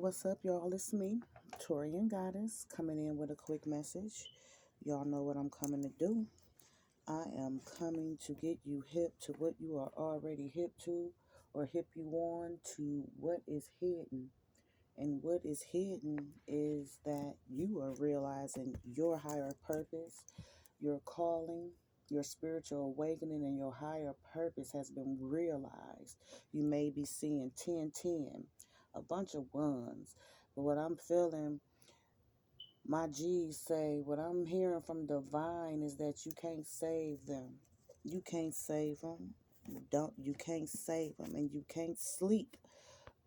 What's up, y'all? It's me, TaureanGoddess, coming in with a quick message. Y'all know what I'm coming to do. I am coming to get you hip to what you are already hip to, or hip you on to what is hidden. And what is hidden is that you are realizing your higher purpose, your calling, your spiritual awakening, and your higher purpose has been realized. You may be seeing 10, a bunch of ones. But what I'm feeling, my G's say, what I'm hearing from divine is that you can't save them. You can't save them. You can't save them, and you can't sleep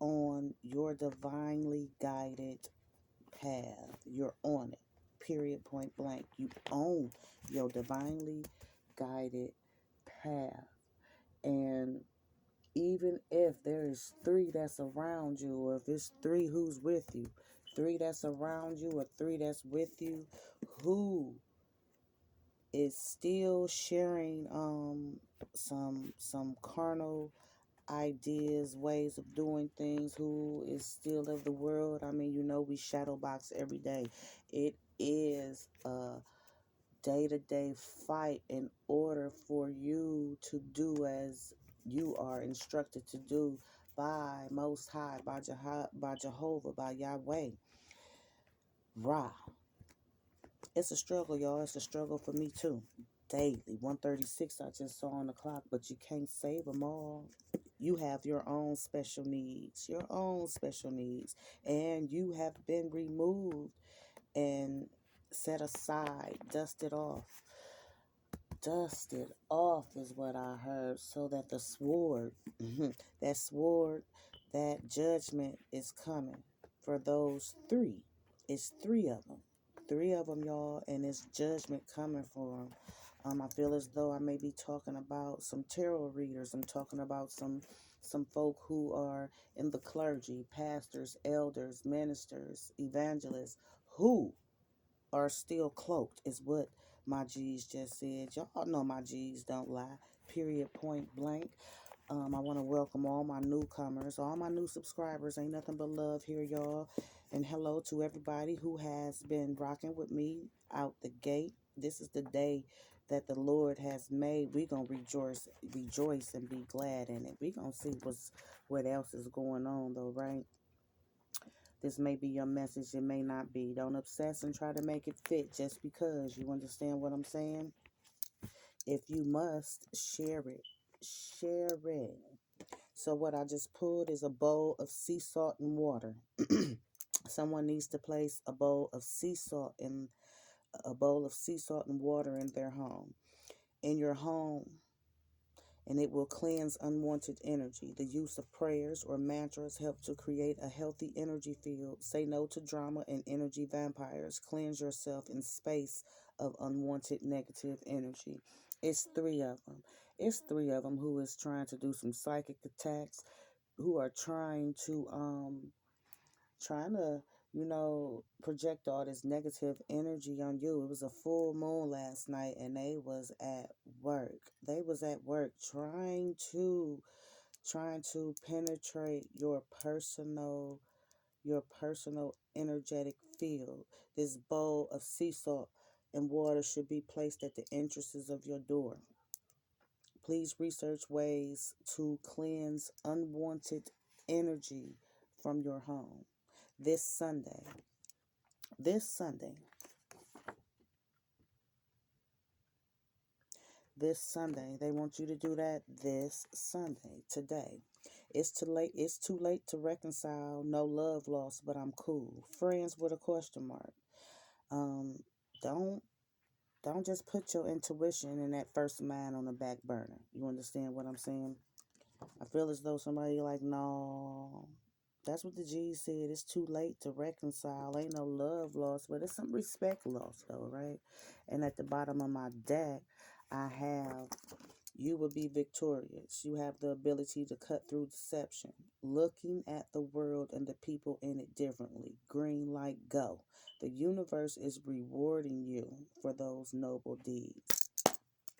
on your divinely guided path. You're on it. Period, point blank. You own your divinely guided path. And even if there is three that's around you, or if it's three who's with you, three that's around you, or three that's with you, who is still sharing some carnal ideas, ways of doing things, who is still of the world. I mean, we shadow box every day. It is a day-to-day fight in order for you to do as you are instructed to do by Most High, by Jehovah, by Yahweh. Ra. It's a struggle, y'all. It's a struggle for me too. Daily. 136 I just saw on the clock, but you can't save them all. You have your own special needs, and you have been removed and set aside, dusted off. Dusted off is what I heard, so that the sword, that sword, that judgment is coming for those three. It's three of them, y'all, and it's judgment coming for them. I feel as though I may be talking about some tarot readers. I'm talking about some folk who are in the clergy, pastors, elders, ministers, evangelists, who are still cloaked, is what my G's just said. Y'all know my G's don't lie. Period, point blank. I want to welcome all my newcomers, all my new subscribers. Ain't nothing but love here, y'all. And hello to everybody who has been rocking with me out the gate. This is the day that the Lord has made. We gonna rejoice and be glad in it. We gonna see what else is going on, though, right? This may be your message, it may not be. Don't obsess and try to make it fit just because. You understand what I'm saying? If you must, share it. Share it. So what I just pulled is a bowl of sea salt and water. Someone needs to place a bowl of sea salt and water in their home. In your home, and it will cleanse unwanted energy. The use of prayers or mantras help to create a healthy energy field. Say no to drama and energy vampires. Cleanse yourself in space of unwanted negative energy. It's three of them. It's three of them who is trying to do some psychic attacks, who are trying to project all this negative energy on you. It was a full moon last night, and they was at work. They was at work trying to penetrate your personal energetic field. This bowl of sea salt and water should be placed at the entrances of your door. Please research ways to cleanse unwanted energy from your home. This Sunday, this Sunday, this Sunday, they want you to do that this Sunday, today. It's too late to reconcile. No love lost, but I'm cool. Friends with a question mark. Um, don't don't just put your intuition and that first mind on the back burner. You understand what I'm saying? I feel as though somebody like, no, that's what the G said. It's too late to reconcile. Ain't no love lost, but it's some respect lost, though, right? And at the bottom of my deck, I have, you will be victorious. You have the ability to cut through deception, looking at the world and the people in it differently. Green light, go. The universe is rewarding you for those noble deeds.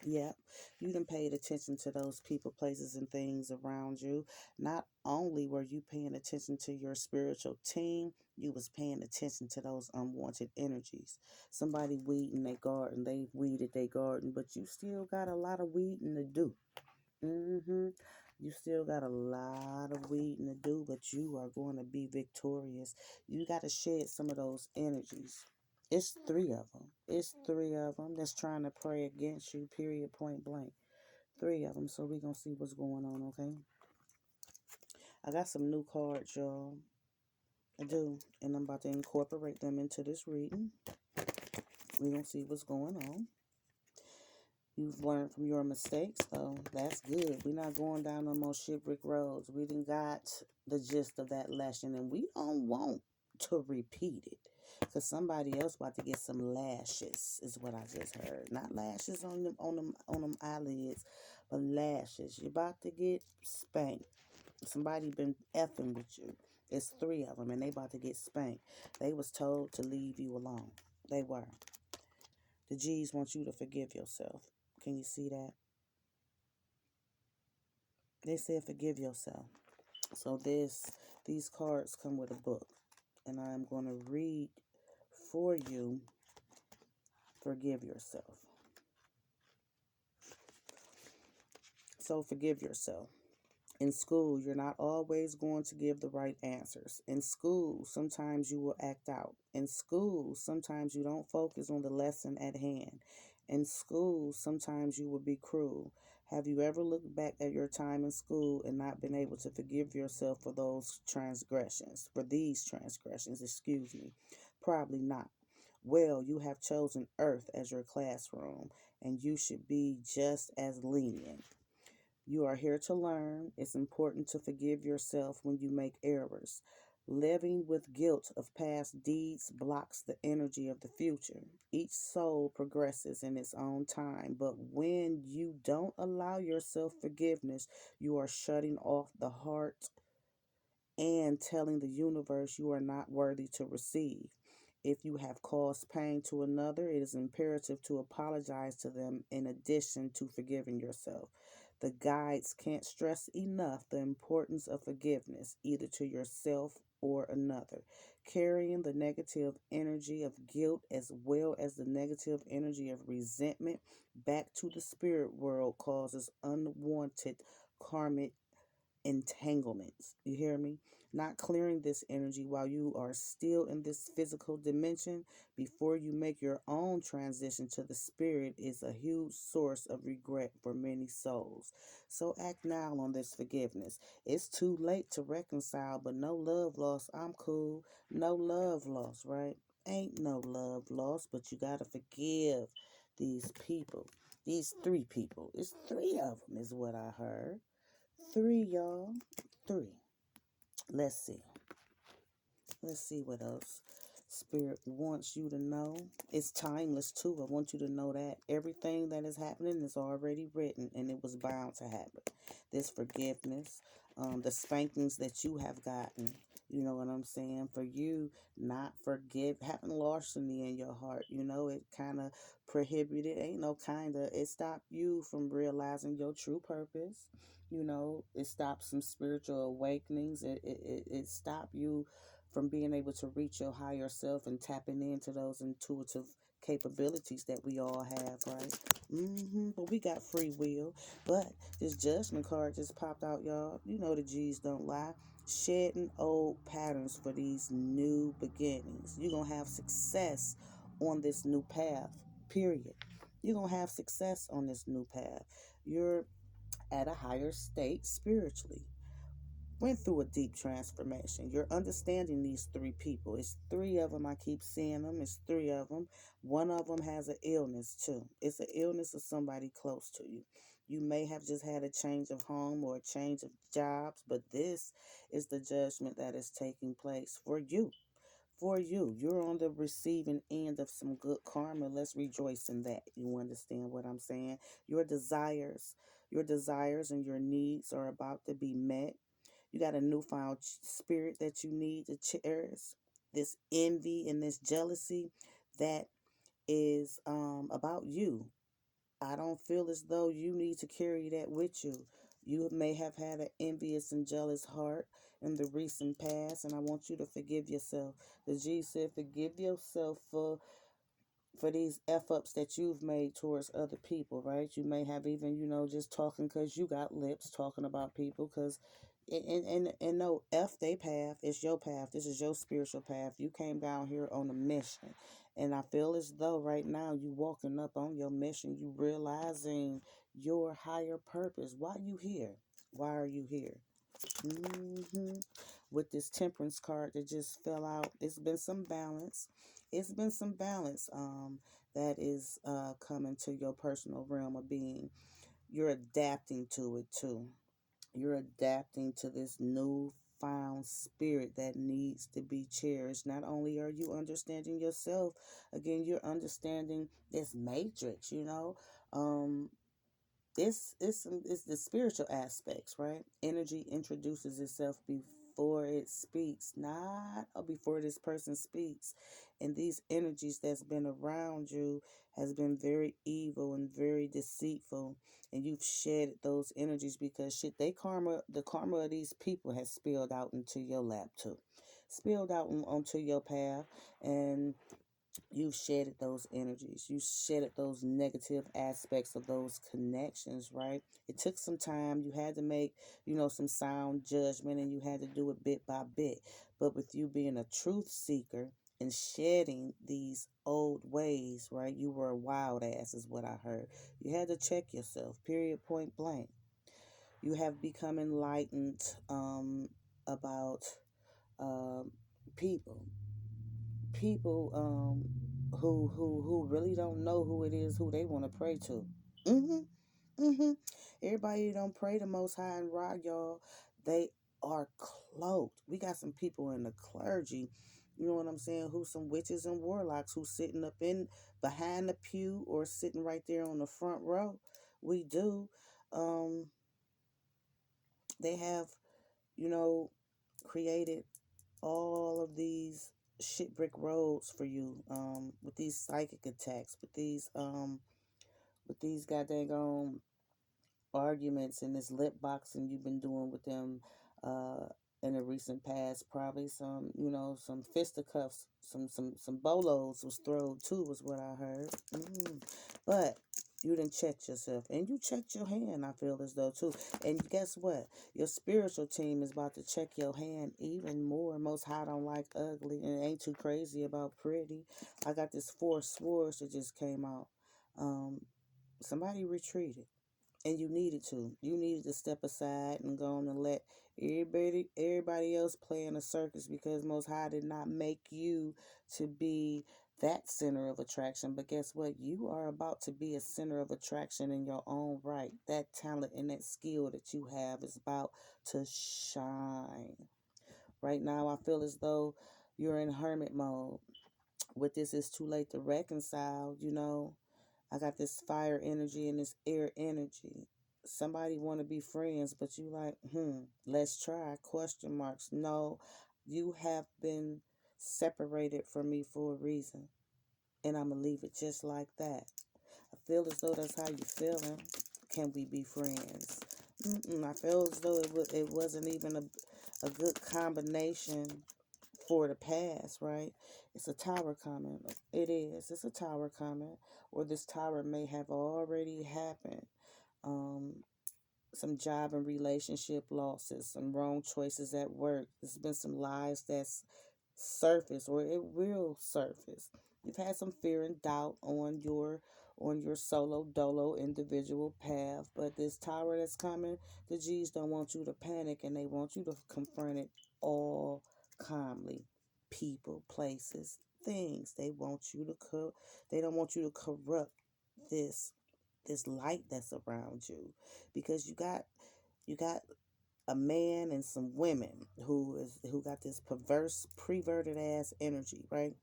Yep. You done paid attention to those people, places, and things around you. Not only were you paying attention to your spiritual team, you was paying attention to those unwanted energies. Somebody weeding their garden, they weeded their garden, but you still got a lot of weeding to do. Mm-hmm. You still got a lot of weeding to do, but you are going to be victorious. You got to shed some of those energies. It's three of them. It's three of them that's trying to pray against you, period, point blank. Three of them. So we're going to see what's going on, okay? I got some new cards, y'all. I do. And I'm about to incorporate them into this reading. We're going to see what's going on. You've learned from your mistakes, so that's good. We're not going down no more shipwreck roads. We done got the gist of that lesson, and we don't want to repeat it. Because somebody else about to get some lashes, is what I just heard. Not lashes on them eyelids, but lashes. You're about to get spanked. Somebody been effing with you. It's three of them, and they about to get spanked. They was told to leave you alone. They were. The G's want you to forgive yourself. Can you see that? They said forgive yourself. So these cards come with a book, and I'm going to read for you. Forgive yourself. So forgive yourself. In school, you're not always going to give the right answers. In school, sometimes you will act out. In school, sometimes you don't focus on the lesson at hand. In school, sometimes you will be cruel. Have you ever looked back at your time in school and not been able to forgive yourself for these transgressions, excuse me? Probably not. Well, you have chosen Earth as your classroom, and you should be just as lenient. You are here to learn. It's important to forgive yourself when you make errors. Living with guilt of past deeds blocks the energy of the future. Each soul progresses in its own time, but when you don't allow yourself forgiveness, you are shutting off the heart and telling the universe you are not worthy to receive. If you have caused pain to another, it is imperative to apologize to them in addition to forgiving yourself. The guides can't stress enough the importance of forgiveness, either to yourself or another. Carrying the negative energy of guilt as well as the negative energy of resentment back to the spirit world causes unwanted karmic entanglements. You hear me? Not clearing this energy while you are still in this physical dimension before you make your own transition to the spirit is a huge source of regret for many souls. So act now on this forgiveness. It's too late to reconcile, but no love lost. I'm cool. No love lost, right? Ain't no love lost, but you gotta forgive these people. These three people. It's three of them, is what I heard. Three, y'all. Three. Let's see. Let's see what else Spirit wants you to know. It's timeless, too. I want you to know that everything that is happening is already written and it was bound to happen. This forgiveness, the spankings that you have gotten. You know what I'm saying? For you not forgive, having larceny in your heart, it kind of prohibited, ain't no kind of, it stopped you from realizing your true purpose. It stopped some spiritual awakenings. It stopped you from being able to reach your higher self and tapping into those intuitive capabilities that we all have, right? But we got free will. But this judgment card just popped out, y'all. You know the G's don't lie. Shedding old patterns for these new beginnings. You're going to have success on this new path, period. You're going to have success on this new path. You're at a higher state spiritually. Went through a deep transformation. You're understanding these three people. It's three of them. I keep seeing them. It's three of them. One of them has an illness too. It's an illness of somebody close to you. You may have just had a change of home or a change of jobs, but this is the judgment that is taking place for you. For you, you're on the receiving end of some good karma. Let's rejoice in that. You understand what I'm saying? Your desires and your needs are about to be met. You got a newfound spirit that you need to cherish. This envy and this jealousy that is about you. I don't feel as though you need to carry that with you. You may have had an envious and jealous heart in the recent past, and I want you to forgive yourself. The G said, forgive yourself for these F ups that you've made towards other people, right? You may have even, just talking because you got lips talking about people because. And no, F they path. It's your path. This is your spiritual path. You came down here on a mission. And I feel as though right now you walking up on your mission. You realizing your higher purpose. Why you here? Why are you here? hmm With this temperance card that just fell out, it's been some balance. It's been some balance that is coming to your personal realm of being. You're adapting to it too. You're adapting to this new found spirit that needs to be cherished. Not only are you understanding yourself, again, you're understanding this matrix. Um, it's the spiritual aspects, right? Energy introduces itself before it speaks, not before this person speaks. And these energies that's been around you has been very evil and very deceitful. And you've shedded those energies because shit, the karma of these people has spilled out into your lap too. Spilled out onto your path, and you shedded those energies. You shedded those negative aspects of those connections, right? It took some time. You had to make, some sound judgment, and you had to do it bit by bit. But with you being a truth seeker and shedding these old ways, right? You were a wild ass, is what I heard. You had to check yourself, period, point blank. You have become enlightened about um, people people who really don't know who it is who they want to pray to. Mhm. Mhm. Everybody who don't pray the Most High and Ra, y'all, they are cloaked. We got some people in the clergy, you know what I'm saying, who some witches and warlocks who sitting up in behind the pew or sitting right there on the front row. We do. Um, they have, you know, created all of these shit brick roads for you with these psychic attacks with these goddamn arguments and this lip boxing you've been doing with them uh in the recent past. Probably some, some fisticuffs, some bolos was thrown too, was what I heard. But you didn't check yourself, and you checked your hand, I feel as though too. And guess what, your spiritual team is about to check your hand even more. Most High don't like ugly and ain't too crazy about pretty. I got this four swords that just came out. Somebody retreated, and you needed to. You needed to step aside and go on and let everybody else play in a circus, because Most High did not make you to be that center of attraction. But guess what? You are about to be a center of attraction in your own right. That talent and that skill that you have is about to shine. Right now, I feel as though you're in hermit mode. With this, it's too late to reconcile. I got this fire energy and this air energy. Somebody want to be friends, but you like, let's try, question marks. No, you have been separated from me for a reason, and I'm going to leave it just like that. I feel as though that's how you feeling. Can we be friends? I feel as though it wasn't even a good combination for the past, right? It's a tower comment. It is. It's a tower comment, or this tower may have already happened. Um, some job and relationship losses, some wrong choices at work. There's been some lies that's surfaced, or it will surface. You've had some fear and doubt on your solo dolo individual path, but this tower that's coming, the G's don't want you to panic, and they want you to confront it all calmly. People, places, things. They don't want you to corrupt this this light that's around you, because you got a man and some women who got this perverse, perverted ass energy, right?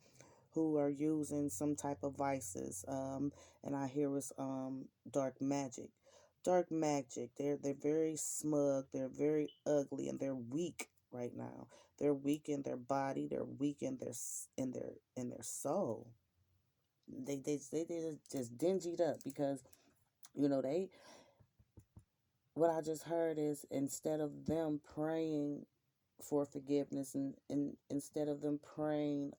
Who are using some type of vices. And I hear it's dark magic. Dark magic. They're very smug. They're very ugly, and they're weak right now. They're weak in their body. They're weak in their soul. They just dingied up because They, what I just heard is, instead of them praying for forgiveness, and instead of them praying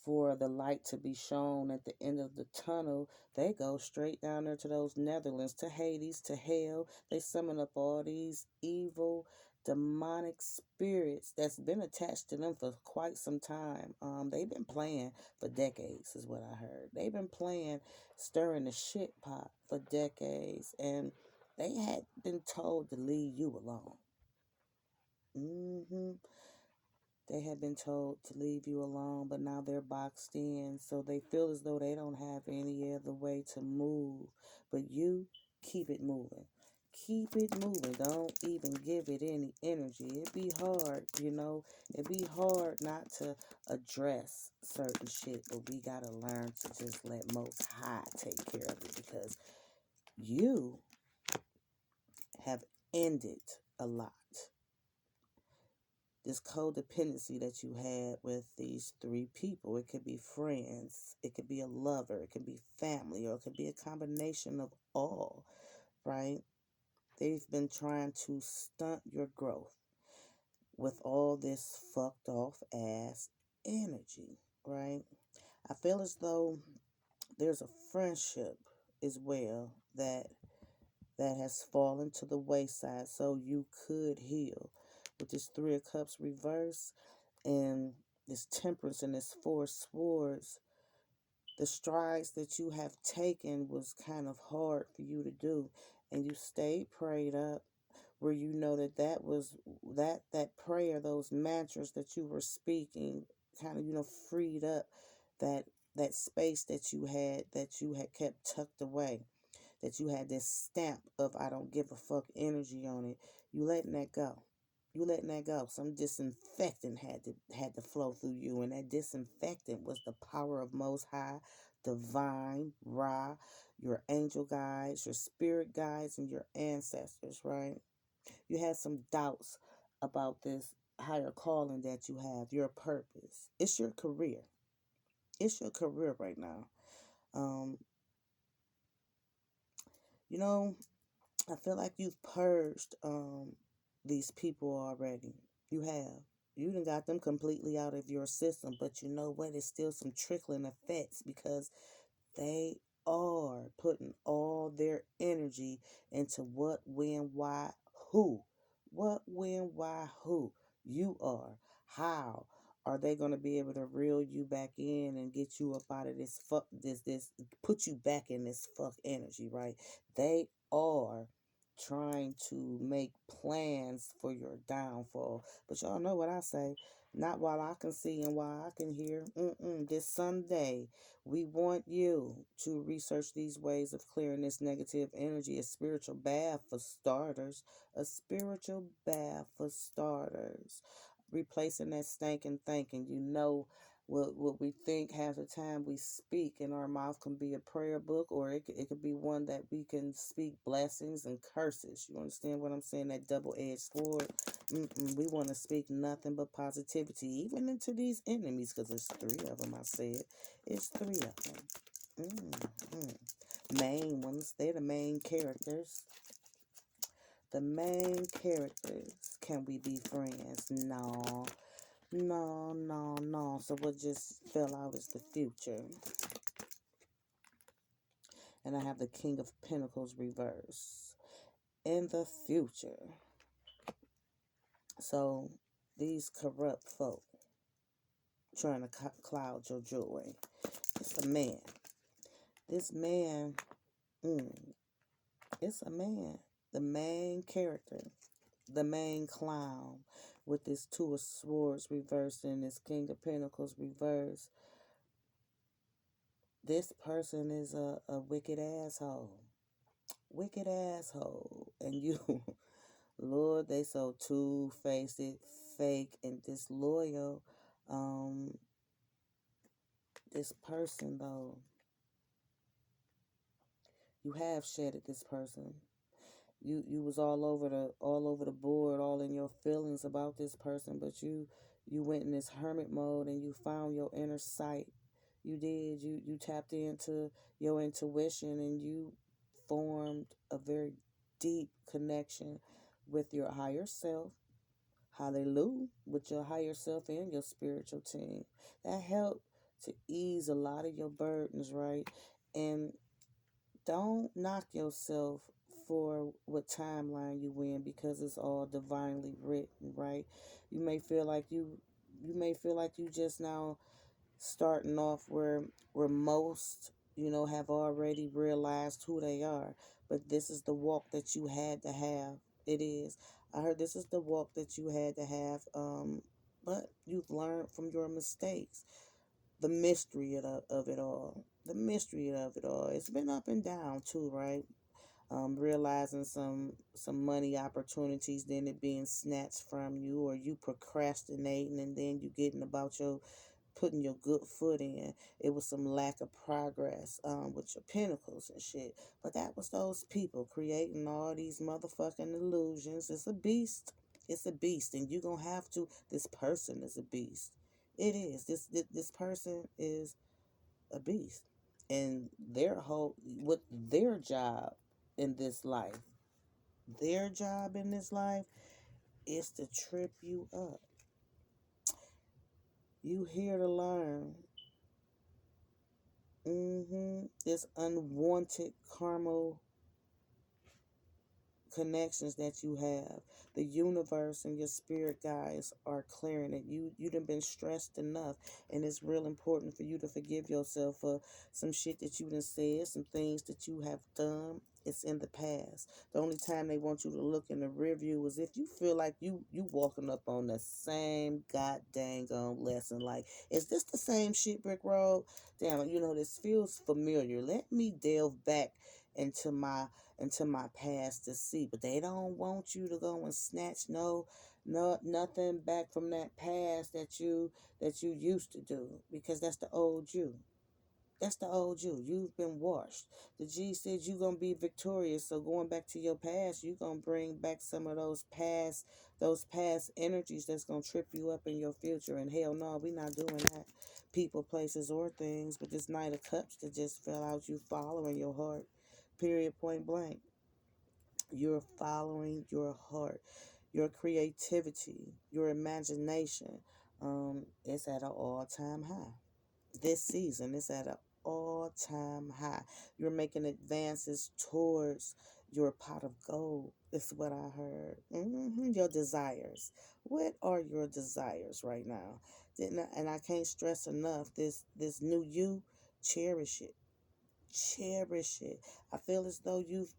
for the light to be shown at the end of the tunnel, they go straight down there to those Netherlands, to Hades, to hell. They summon up all these evil demonic spirits that's been attached to them for quite some time. They've been playing for decades, is what I heard. They've been playing, stirring the shit pot for decades, and they had been told to leave you alone. hmm They have been told to leave you alone, but now they're boxed in, so they feel as though they don't have any other way to move. But you keep it moving. Keep it moving. Don't even give it any energy. It'd be hard. It'd be hard not to address certain shit, but we gotta learn to just let Most High take care of it, because you have ended a lot. This codependency that you had with these three people. It could be friends, it could be a lover, it could be family, or it could be a combination of all, right? They've been trying to stunt your growth with all this fucked off ass energy, right? I feel as though there's a friendship as well that has fallen to the wayside, so you could heal. With this Three of Cups reverse and this Temperance and this Four Swords, the strides that you have taken was kind of hard for you to do, and you stayed prayed up, where you know that was that prayer, those mantras that you were speaking, kind of freed up that that space that you had kept tucked away, that you had this stamp of "I don't give a fuck" energy on it. You letting that go. You letting that go. Some disinfectant had to flow through you, and that disinfectant was the power of Most High, Divine, Ra, your angel guides, your spirit guides, and your ancestors. Right? You had some doubts about this higher calling that you have, your purpose. It's your career. It's your career right now. Um, you know, I feel like you've purged these people already. You have. You done got them completely out of your system, but you know what? It's still some trickling effects, because they are putting all their energy into what, when, why, who. What, when, why, who. You are. How are they going to be able to reel you back in and get you up out of this put you back in this fuck energy, right? They are trying to make plans for your downfall. But y'all know what I say. Not while I can see and while I can hear. This Sunday, we want you to research these ways of clearing this negative energy. A spiritual bath for starters. A spiritual bath for starters. Replacing that stinking thinking. What we think half the time we speak in our mouth can be a prayer book, or it could be one that we can speak blessings and curses. You understand what I'm saying? That double-edged sword. We want to speak nothing but positivity, even into these enemies, because there's three of them. I said it's three of them. Main ones. They're the main characters. The main characters. Can we be friends? No. No, no, no. So what just fell out is the future. And I have the King of Pentacles reverse. In the future. So these corrupt folk trying to cloud your joy. It's a man. This man, it's a man. The main character. The main clown. With this Two of Swords reversed and this King of Pentacles reversed. This person is a wicked asshole. Wicked asshole. And you, Lord, they so two-faced, fake, and disloyal. This person, though, you have shedded this person. You was all over the board, all in your feelings about this person, but you went in this hermit mode and you found your inner sight. You did. You tapped into your intuition, and you formed a very deep connection with your higher self. Hallelujah. With your higher self and your spiritual team. That helped to ease a lot of your burdens, right? And don't knock yourself for what timeline you in because it's all divinely written, right? You may feel like you just now starting off where most have already realized who they are, but this is the walk that you had to have. It is. I heard this is the walk that you had to have, but you've learned from your mistakes. The mystery of it all, the mystery of it all, it's been up and down too, right? Realizing some money opportunities, then it being snatched from you, or you procrastinating, and then you getting about your putting your good foot in. It was some lack of progress with your pinnacles and shit. But that was those people creating all these motherfucking illusions. It's a beast. It's a beast, and you gonna have to. This person is a beast. It is. This person is a beast, and their whole with their job in this life. Their job in this life is to trip you up. You here to learn. This unwanted karma connections that you have. The universe and your spirit guides are clearing it. You done been stressed enough, and it's real important for you to forgive yourself for some shit that you done said, some things that you have done. It's in the past. The only time they want you to look in the rear view is if you feel like you walking up on the same god dang lesson. Like, is this the same shit brick road? Damn, this feels familiar. Let me delve back into my past to see. But they don't want you to go and snatch nothing back from that past that you used to do, because that's the old you. That's the old you. You've been washed. The G said you're gonna be victorious. So going back to your past, you're gonna bring back some of those past energies that's gonna trip you up in your future. And hell no, we not doing that. People, places, or things. But this Knight of Cups that just fell out, you following your heart. Period, point blank. You're following your heart, your creativity, your imagination. It's at an all-time high. This season is at an all-time high. You're making advances towards your pot of gold. Is what I heard. Your desires. What are your desires right now? And I can't stress enough. This new you, cherish it. Cherish it. I feel as though you've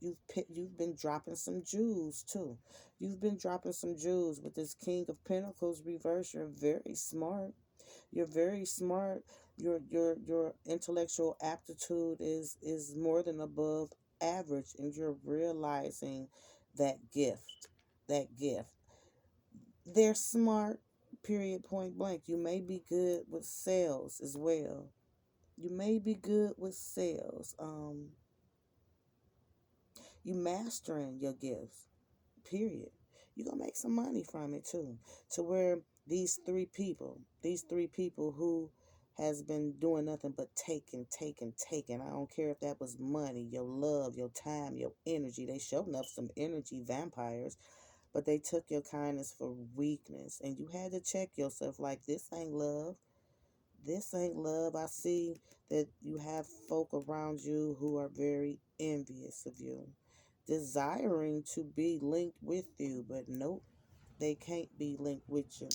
been dropping some jewels too. You've been dropping some jewels with this King of Pentacles reverse. You're very smart. You're very smart. Your intellectual aptitude is more than above average, and you're realizing that gift. That gift. They're smart. Period. Point blank. You may be good with sales as well. You may be good with sales. You mastering your gifts. Period. You're gonna make some money from it too. To where these three people who has been doing nothing but taking, taking, taking. I don't care if that was money, your love, your time, your energy. They showed enough some energy vampires, but they took your kindness for weakness. And you had to check yourself like, this ain't love. This ain't love. I see that you have folk around you who are very envious of you, desiring to be linked with you, but nope, they can't be linked with you.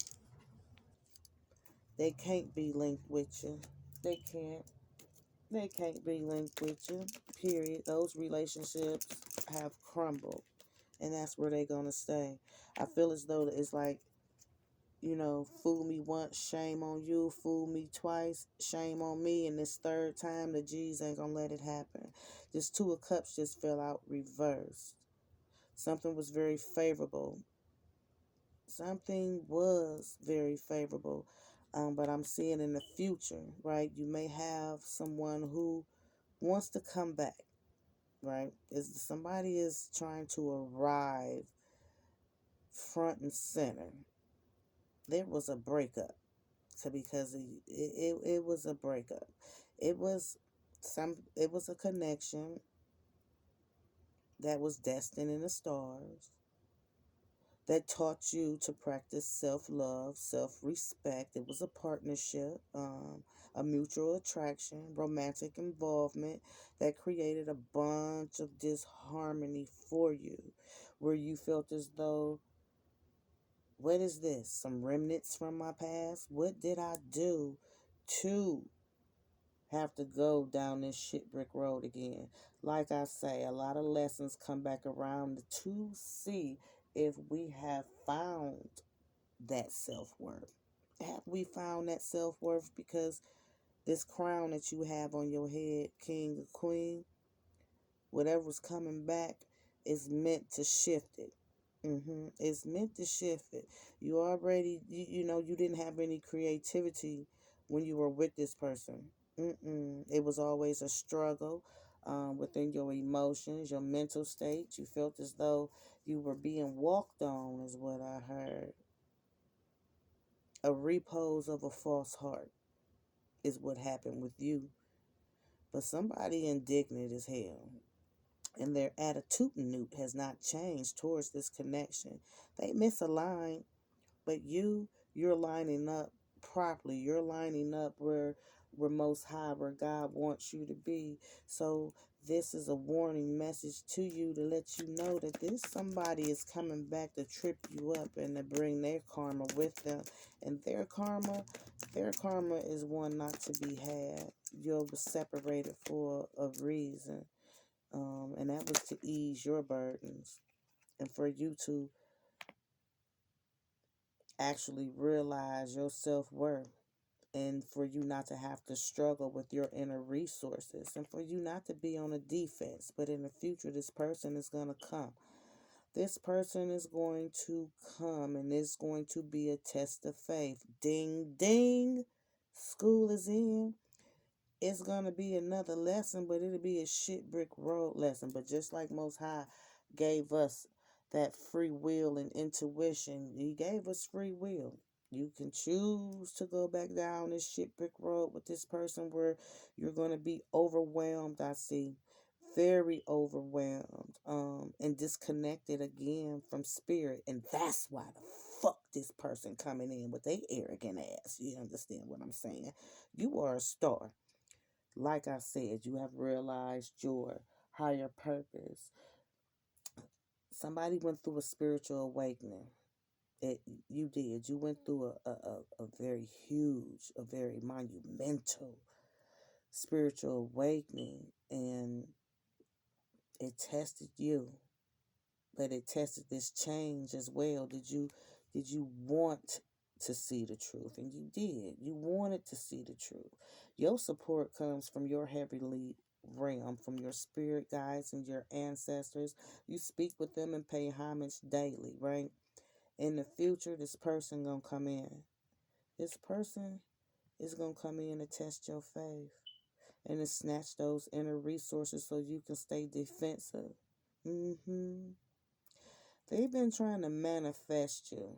They can't be linked with you. They can't. They can't be linked with you. Period. Those relationships have crumbled, and that's where they're gonna stay. I feel as though it's like, fool me once, shame on you. Fool me twice, shame on me. And this third time, the G's ain't gonna let it happen. This Two of Cups just fell out reversed. Something was very favorable. Something was very favorable. But I'm seeing in the future, right? You may have someone who wants to come back, right? Somebody is trying to arrive front and center. There was a breakup. So because it was a breakup. It was a connection. that was destined in the stars, that taught you to practice self love, self respect. It was a partnership, a mutual attraction, romantic involvement that created a bunch of disharmony for you, where you felt as though, what is this? Some remnants from my past? What did I do to have to go down this shit brick road again? Like I say, a lot of lessons come back around to see if we have found that self-worth. Have we found that self-worth? Because this crown that you have on your head, king or queen, whatever's coming back is meant to shift it. It's meant to shift it. You already, you know, you didn't have any creativity when you were with this person. It was always a struggle within your emotions, your mental state. You felt as though you were being walked on, is what I heard. A repose of a false heart is what happened with you. But somebody indignant as hell, and their attitude has not changed towards this connection. They misaligned, but you're lining up properly. You're lining up where most high, where God wants you to be. So this is a warning message to you to let you know that this somebody is coming back to trip you up and to bring their karma with them. And their karma is one not to be had. You're separated for a reason. And that was to ease your burdens and for you to actually realize your self-worth, and for you not to have to struggle with your inner resources, and for you not to be on a defense. But in the future, this person is going to come. This person is going to come, and it's going to be a test of faith. Ding, ding. School is in. It's going to be another lesson, but it'll be a shit brick road lesson. But just like Most High gave us that free will and intuition, He gave us free will. You can choose to go back down this shit brick road with this person where you're going to be overwhelmed, I see. Very overwhelmed, and disconnected again from spirit. And that's why the fuck this person coming in with their arrogant ass. You understand what I'm saying? You are a star. Like I said, you have realized your higher purpose. Somebody went through a spiritual awakening. You did. You went through a very huge, a very monumental spiritual awakening, and it tested you, but it tested this change as well. Did you want to see the truth? And you did. You wanted to see the truth. Your support comes from your heavenly realm, from your spirit guides and your ancestors. You speak with them and pay homage daily, right? In the future, this person gonna come in. This person is gonna come in to test your faith and to snatch those inner resources so you can stay defensive. Mm-hmm. They've been trying to manifest you,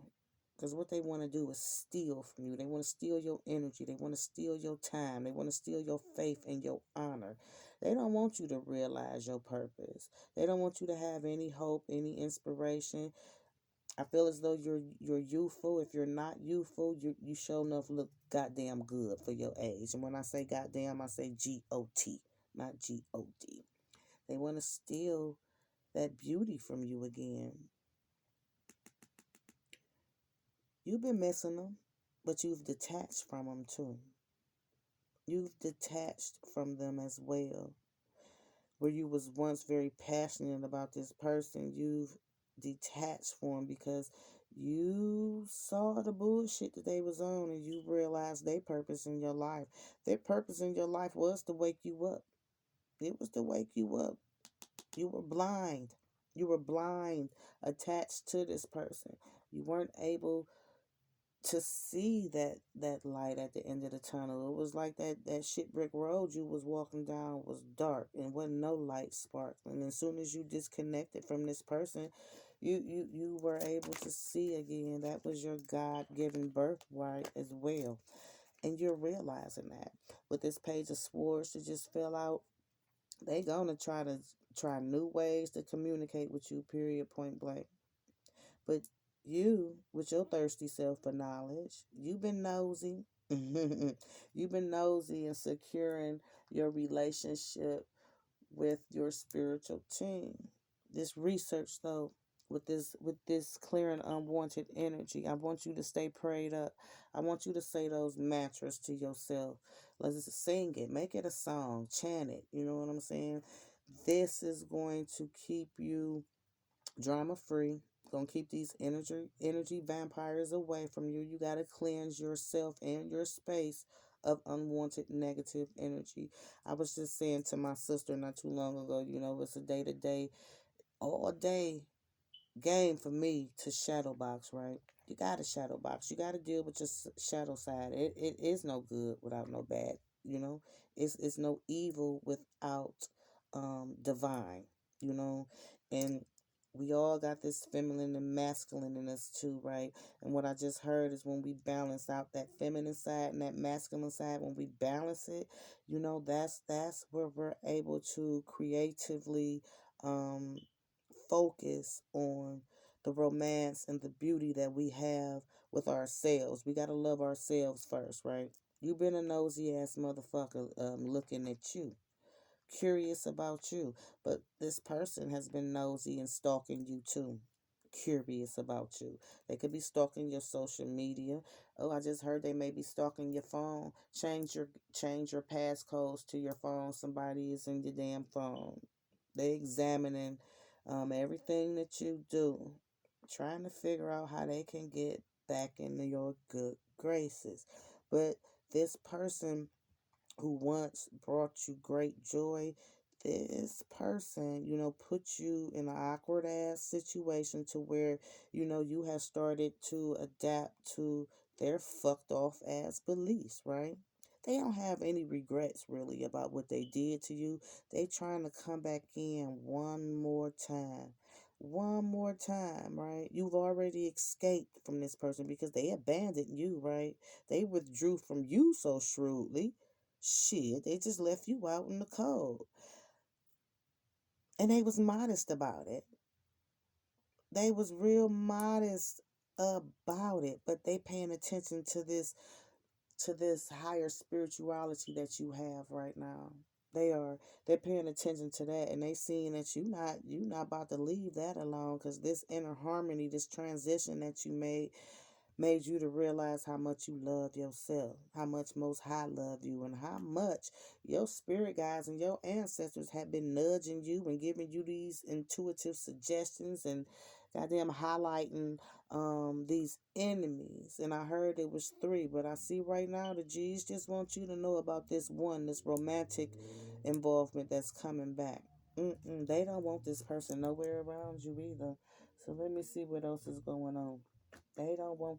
because what they want to do is steal from you. They want to steal your energy. They want to steal your time. They want to steal your faith and your honor. They don't want you to realize your purpose. They don't want you to have any hope, any inspiration. I feel as though you're youthful. If you're not youthful, you sure enough look goddamn good for your age. And when I say goddamn, I say GOT, not GOD. They want to steal that beauty from you again. You've been missing them, but you've detached from them too. You've detached from them as well. Where you was once very passionate about this person, you've detached from them because you saw the bullshit that they was on, and you realized their purpose in your life. Their purpose in your life was to wake you up. It was to wake you up. You were blind. You were blind, attached to this person. You weren't able to see that light at the end of the tunnel. It was like that shit brick road you was walking down was dark and wasn't no light spark. And as soon as you disconnected from this person, you were able to see again. That was your God-given birthright as well. And you're realizing that with this page of swords that just fell out, They gonna try new ways to communicate with you, period, point blank. But you, with your thirsty self for knowledge, you've been nosy. You've been nosy and securing your relationship with your spiritual team. This research though, with this clearing unwanted energy, I want you to stay prayed up. I want you to say those mantras to yourself. Let's sing it, make it a song, chant it. You know what I'm saying? This is going to keep you drama free. Gonna keep these energy vampires away from you. You gotta cleanse yourself and your space of unwanted negative energy. I was just saying to my sister not too long ago, it's a day to day, all day game for me to shadow box, right? You got to shadow box. You got to deal with your shadow side. It is no good without no bad. You know, it's no evil without divine. You know, and we all got this feminine and masculine in us too, right? And what I just heard is when we balance out that feminine side and that masculine side, when we balance it, that's where we're able to creatively um focus on the romance and the beauty that we have with ourselves. We got to love ourselves first, right? You've been a nosy ass motherfucker looking at you, curious about you. But this person has been nosy and stalking you too. Curious about you. They could be stalking your social media. Oh, I just heard they may be stalking your phone. Change your passcodes to your phone. Somebody is in your damn phone. They examining everything that you do, trying to figure out how they can get back into your good graces. But this person who once brought you great joy, this person, put you in an awkward ass situation to where, you have started to adapt to their fucked off ass beliefs, right? They don't have any regrets really about what they did to you. They trying to come back in one more time. One more time, right? You've already escaped from this person because they abandoned you, right? They withdrew from you so shrewdly. Shit, they just left you out in the cold. And they was modest about it. They was real modest about it, but they paying attention to this higher spirituality that you have right now. They're paying attention to that, and they seeing that you not about to leave that alone, because this inner harmony, this transition that you made you to realize how much you love yourself, how much Most High love you, and how much your spirit guides and your ancestors have been nudging you and giving you these intuitive suggestions and goddamn highlighting these enemies. And I heard it was three, but I see right now the G's just want you to know about this one, this romantic involvement that's coming back. They don't want this person nowhere around you either. So let me see what else is going on. They don't want